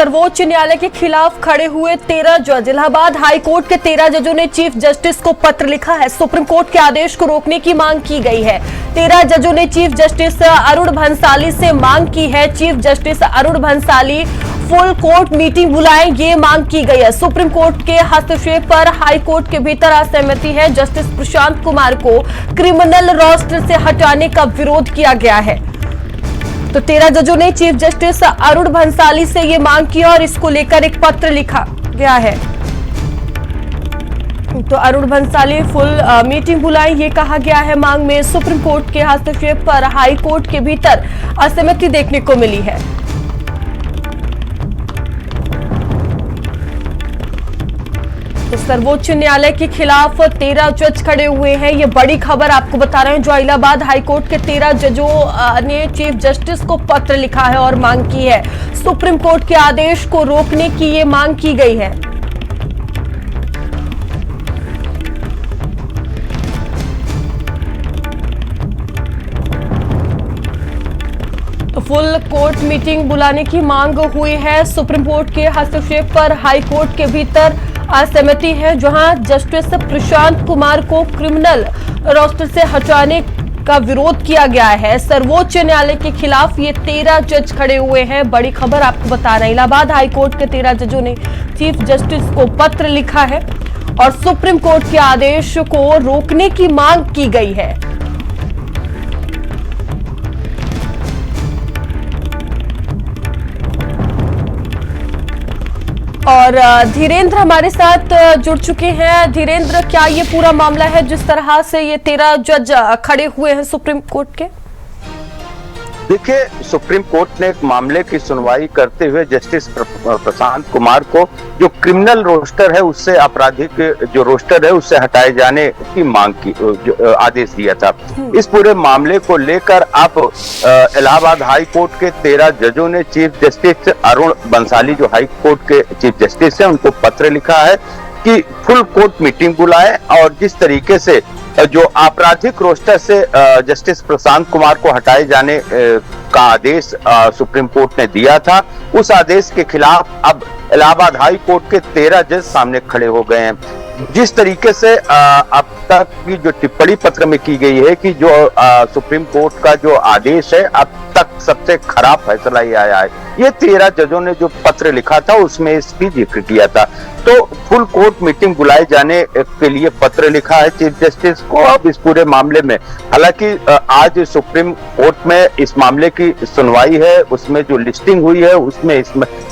सर्वोच्च न्यायालय के खिलाफ खड़े हुए 13 जज। इलाहाबाद हाई कोर्ट के 13 जजों ने चीफ जस्टिस को पत्र लिखा है। सुप्रीम कोर्ट के आदेश को रोकने की मांग की गई है। 13 जजों ने चीफ जस्टिस अरुण भंसाली से मांग की है। Chief justice Arun Bhansali full court meeting बुलाएं, ये मांग की गई है। सुप्रीम कोर्ट के हस्तक्षेप पर हाई कोर्ट के भीतर असहमति है। जस्टिस प्रशांत कुमार को क्रिमिनल रोस्टर से हटाने का विरोध किया गया है। तो 13 जजों ने चीफ जस्टिस अरुण भंसाली से ये मांग की और इसको लेकर एक पत्र लिखा गया है। तो अरुण भंसाली फुल मीटिंग बुलाएं, ये कहा गया है मांग में। सुप्रीम कोर्ट के हस्तक्षेप पर हाई कोर्ट के भीतर असहमति देखने को मिली है। तो सर्वोच्च न्यायालय के खिलाफ 13 जज खड़े हुए हैं। ये बड़ी खबर आपको बता रहे हैं। जो इलाहाबाद हाईकोर्ट के 13 जजों ने चीफ जस्टिस को पत्र लिखा है और मांग की है। सुप्रीम कोर्ट के आदेश को रोकने की ये मांग की गई है। तो फुल कोर्ट मीटिंग बुलाने की मांग हुई है। सुप्रीम कोर्ट के हस्तक्षेप पर हाई कोर्ट के भीतर असहमति है, जहां जस्टिस प्रशांत कुमार को क्रिमिनल रोस्टर से हटाने का विरोध किया गया है। सर्वोच्च न्यायालय के खिलाफ ये 13 जज खड़े हुए हैं। बड़ी खबर आपको बता रहे हैं। इलाहाबाद हाई कोर्ट के 13 जजों ने चीफ जस्टिस को पत्र लिखा है और सुप्रीम कोर्ट के आदेश को रोकने की मांग की गई है। और धीरेन्द्र हमारे साथ जुड़ चुके हैं। धीरेन्द्र, क्या ये पूरा मामला है जिस तरह से ये 13 जज खड़े हुए हैं सुप्रीम कोर्ट के? देखिए, सुप्रीम कोर्ट ने एक मामले की सुनवाई करते हुए जस्टिस प्रशांत कुमार को जो क्रिमिनल रोस्टर है उससे आपराधिक जो रोस्टर है उससे हटाए जाने की मांग की आदेश दिया था। इस पूरे मामले को लेकर अब इलाहाबाद हाई कोर्ट के 13 जजों ने चीफ जस्टिस अरुण बंसाली जो हाई कोर्ट के चीफ जस्टिस है उनको पत्र लिखा है कि फुल कोर्ट मीटिंग बुलाएं और जिस तरीके से जो आपराधिक रोस्टर से जस्टिस प्रशांत कुमार को हटाए जाने का आदेश सुप्रीम कोर्ट ने दिया था, उस आदेश के खिलाफ अब इलाहाबाद हाई कोर्ट के 13 जज सामने खड़े हो गए हैं। जिस तरीके से अब तक की जो टिप्पणी पत्र में की गई है कि जो सुप्रीम कोर्ट का जो आदेश है अब तक सबसे खराब फैसला ये आया है। ये 13 जजों ने जो पत्र लिखा था उसमें इसकी जिक्र किया था। तो फुल कोर्ट मीटिंग बुलाए जाने के लिए पत्र लिखा है चीफ जस्टिस को अब इस पूरे मामले में। हालांकि आज सुप्रीम कोर्ट में इस मामले की सुनवाई है, उसमें जो लिस्टिंग हुई है उसमें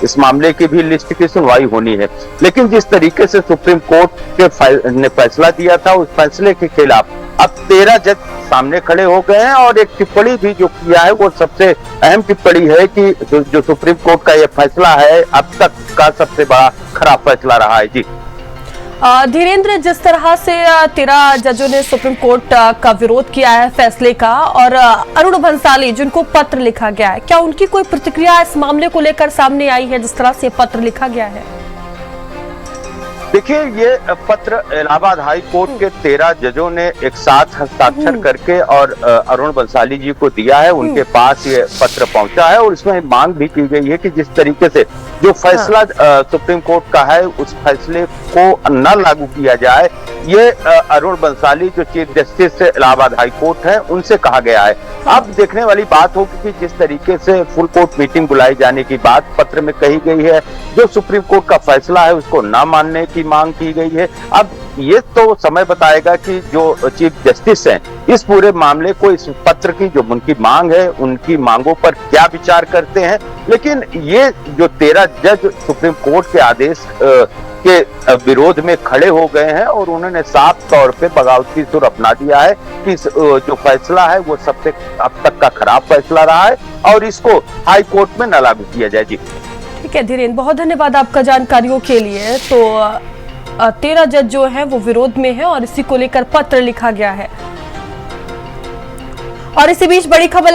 इस मामले की भी लिस्ट की सुनवाई होनी है। लेकिन जिस तरीके से सुप्रीम कोर्ट ने फैसला दिया था उस फैसले के खिलाफ अब 13 जज सामने खड़े हो गए हैं और एक टिप्पणी भी जो किया है वो सबसे अहम टिप्पणी है कि जो सुप्रीम कोर्ट का ये फैसला है अब तक का सबसे बड़ा खराब फैसला रहा है। जी धीरेन्द्र, जिस तरह से 13 जजों ने सुप्रीम कोर्ट का विरोध किया है फैसले का और अरुण भंसाली जिनको पत्र लिखा गया है, क्या उनकी कोई प्रतिक्रिया इस मामले को लेकर सामने आई है जिस तरह से पत्र लिखा गया है? देखिए, ये पत्र इलाहाबाद हाई कोर्ट के 13 जजों ने एक साथ हस्ताक्षर करके और अरुण बंसाली जी को दिया है। उनके पास ये पत्र पहुंचा है और इसमें मांग भी की गई है कि जिस तरीके से जो फैसला सुप्रीम कोर्ट का है उस फैसले को न लागू किया जाए, ये अरुण बंसाली जो chief justice Allahabad high court है उनसे कहा गया है। अब देखने वाली बात होगी कि जिस तरीके से फुल कोर्ट मीटिंग बुलाई जाने की बात पत्र में कही गई है, जो सुप्रीम कोर्ट का फैसला है उसको न मानने की मांग की गई है। अब ये तो समय बताएगा कि जो चीफ जस्टिस हैं इस पूरे मामले को, इस पत्र की जो उनकी मांग है उनकी मांगों पर क्या विचार करते हैं। लेकिन ये जो 13 जज सुप्रीम कोर्ट के आदेश के विरोध में खड़े हो गए हैं और उन्होंने साफ तौर पे बगावती सुर अपना दिया है कि जो फैसला है वो सबसे अब तक का खराब फैसला रहा है और इसको हाई कोर्ट में न लागू किया जाए। जी ठीक है धीरेन्द्र, बहुत धन्यवाद आपका जानकारियों के लिए। तो 13 जज जो है वो विरोध में है और इसी को लेकर पत्र लिखा गया है। और इसी बीच बड़ी खबर